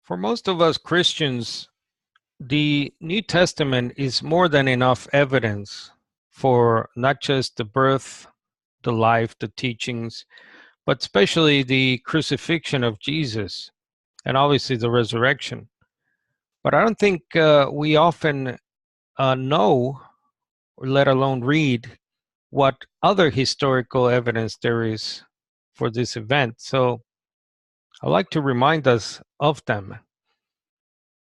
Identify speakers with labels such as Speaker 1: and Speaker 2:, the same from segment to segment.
Speaker 1: For most of us Christians, the New Testament is more than enough evidence for not just the birth, the life, the teachings, but especially the crucifixion of Jesus and obviously the resurrection. But I don't think we often know, or let alone read, what other historical evidence there is for this event. So I'd like to remind us of them.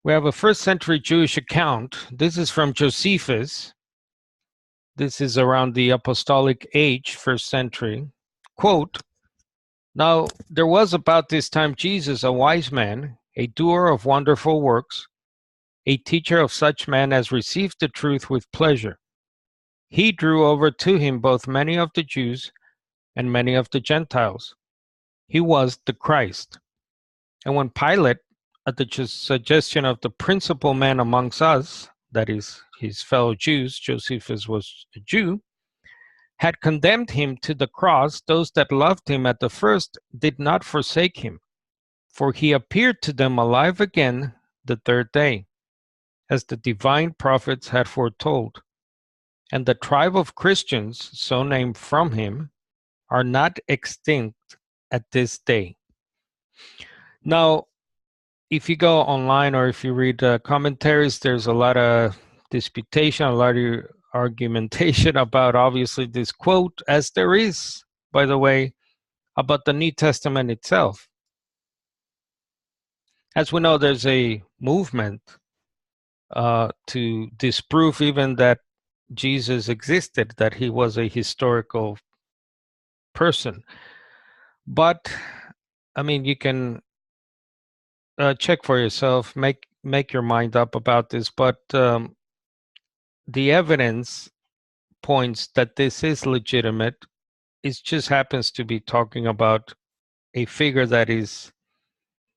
Speaker 1: We have a first century Jewish account. This is from Josephus. This is around the apostolic age, first century. Quote, "Now there was about this time Jesus, a wise man, a doer of wonderful works, a teacher of such men as received the truth with pleasure. He drew over to him both many of the Jews and many of the Gentiles. He was the Christ. And when Pilate, at the suggestion of the principal man amongst us, that is, his fellow Jews, Josephus was a Jew, had condemned him to the cross, those that loved him at the first did not forsake him, for he appeared to them alive again the third day, as the divine prophets had foretold. And the tribe of Christians, so named from him, are not extinct at this day." Now, if you go online or if you read commentaries, there's a lot of disputation, a lot of argumentation about obviously this quote, as there is, by the way, about the New Testament itself. As we know, there's a movement to disprove even that Jesus existed, that he was a historical person. But, I mean, you can check for yourself, make your mind up about this, but the evidence points that this is legitimate. It just happens to be talking about a figure that is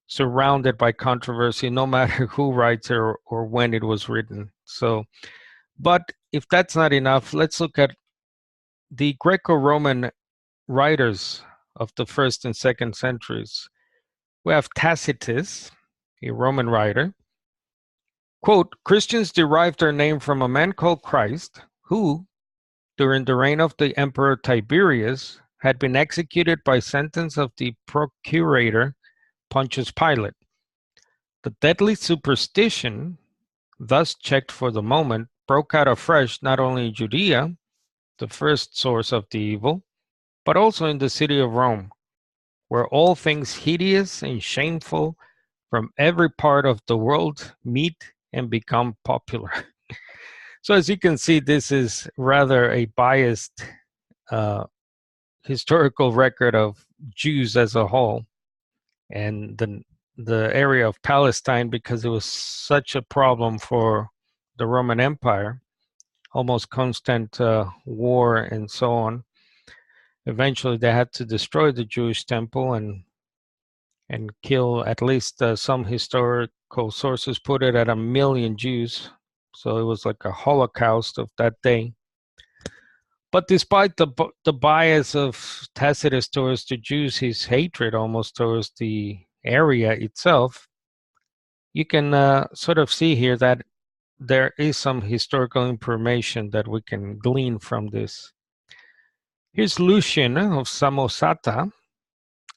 Speaker 1: surrounded by controversy, no matter who writes it or when it was written. So, but if that's not enough, let's look at the Greco-Roman writers of the first and second centuries. We have Tacitus, a Roman writer. Quote, "Christians derived their name from a man called Christ, who, during the reign of the Emperor Tiberius, had been executed by sentence of the procurator Pontius Pilate. The deadly superstition, thus checked for the moment, broke out afresh not only in Judea, the first source of the evil, but also in the city of Rome, where all things hideous and shameful from every part of the world meet and become popular." So as you can see, this is rather a biased historical record of Jews as a whole, and the area of Palestine, because it was such a problem for the Roman Empire, almost constant war and so on. Eventually they had to destroy the Jewish temple and kill, at least some historical sources put it at 1 million Jews. So it was like a Holocaust of that day. But despite the bias of Tacitus towards the Jews, his hatred almost towards the area itself, you can sort of see here that there is some historical information that we can glean from this. Here's Lucian of Samosata,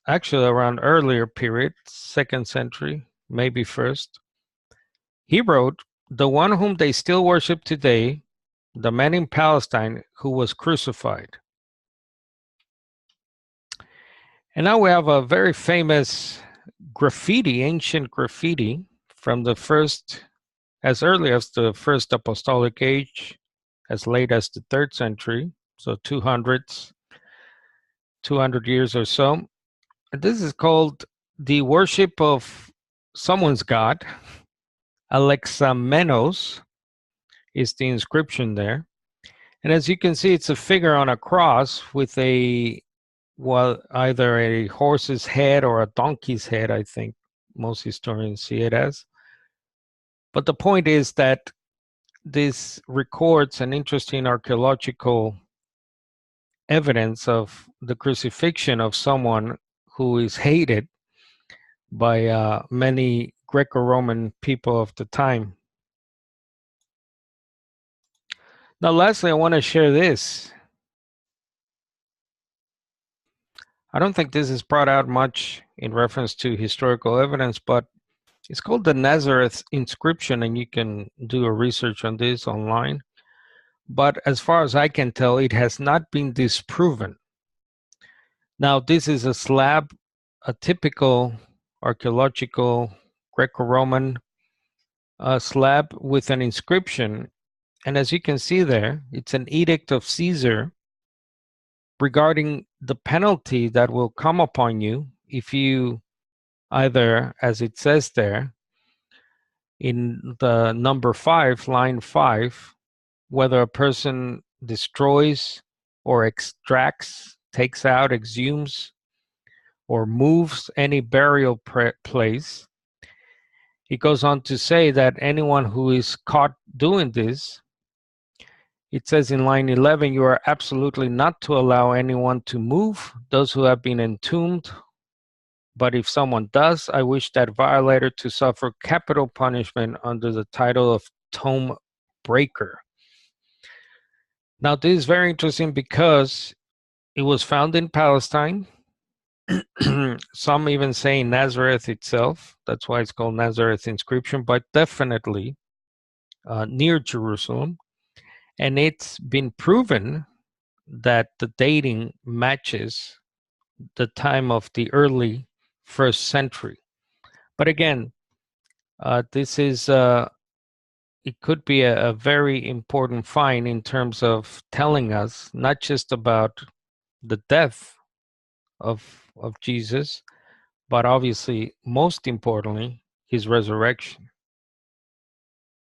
Speaker 1: actually around earlier period, 2nd century, maybe 1st. He wrote, "The one whom they still worship today, the man in Palestine who was crucified." And now we have a very famous graffiti, ancient graffiti from the first, as early as the first apostolic age, as late as the 3rd century, so 200 years or so. And this is called the worship of someone's god. Alexamenos is the inscription there. And as you can see, it's a figure on a cross with either a horse's head or a donkey's head, I think most historians see it as. But the point is that this records an interesting archaeological evidence of the crucifixion of someone who is hated by many Greco-Roman people of the time. Now, lastly, I want to share this. I don't think this is brought out much in reference to historical evidence, but it's called the Nazareth inscription, and you can do a research on this online. But as far as I can tell, it has not been disproven. Now, this is a slab, a typical archaeological Greco-Roman slab with an inscription. And as you can see there, it's an edict of Caesar regarding the penalty that will come upon you if you either, as it says there, in the number 5, line 5, whether a person destroys or extracts, takes out, exhumes, or moves any burial place. He goes on to say that anyone who is caught doing this, it says in line 11, you are absolutely not to allow anyone to move those who have been entombed. But if someone does, I wish that violator to suffer capital punishment under the title of tomb breaker. Now, this is very interesting because it was found in Palestine. Some even say in Nazareth itself. That's why it's called Nazareth inscription, but definitely near Jerusalem. And it's been proven that the dating matches the time of the early 1st century. But again, this is it could be a very important find in terms of telling us not just about the death of Jesus, but obviously, most importantly, his resurrection.